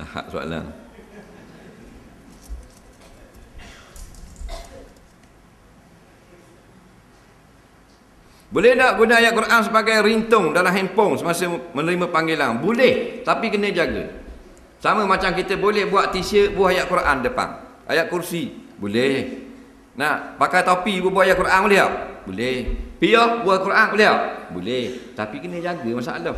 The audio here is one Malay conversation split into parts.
Hak soalan. Boleh tak guna ayat Quran sebagai ringtone dalam handphone semasa menerima panggilan? Boleh, tapi kena jaga. Sama macam kita boleh buat t-shirt buah ayat Quran depan. Ayat kursi, boleh. Nak pakai topi buah ayat Quran boleh tak? Boleh. Piah buah Quran boleh tak? Boleh. Tapi kena jaga masalah.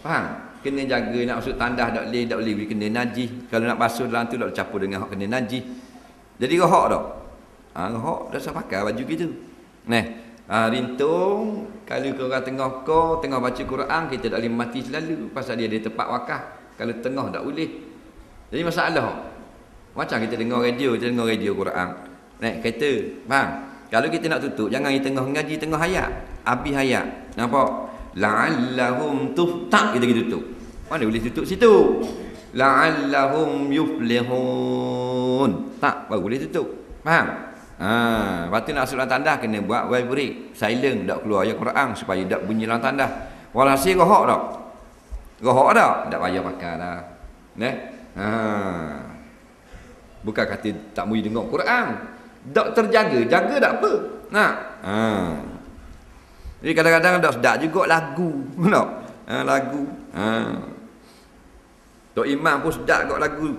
Faham? Kena jaga, nak masuk tandas tak boleh kena najis. Kalau nak basuh dalam tu tak campur dengan hak kena najis. Jadi rohak tak? Rohak dah saya pakai baju gitu. Rintung, kalau korang tengah baca Quran, kita tak boleh mati selalu pasal dia ada tempat wakaf. Kalau tengah tak boleh. Jadi masalah. Macam kita dengar radio Quran. Naik kereta, faham? Kalau kita nak tutup, jangan di tengah ngaji tengah ayat, habis ayat. Nampak? La'allahum tuftah, kita tutup. Mana boleh tutup situ? La'allahum yuflihun. Tak, baru boleh tutup. Faham? Lepas tu nak masuk dalam tandas kena buat vibrate, silent, tak keluar ayat Quran supaya tak bunyi dalam tandas. Walhasil rohak tak? Rohak tak? Tak payah pakai dah. Bukan kata tak boleh dengar Quran. Tak terjaga, jaga tak apa. Jadi kadang-kadang tak sedap juga lagu. Lagu. Tok Imam pun sedap kot lagu.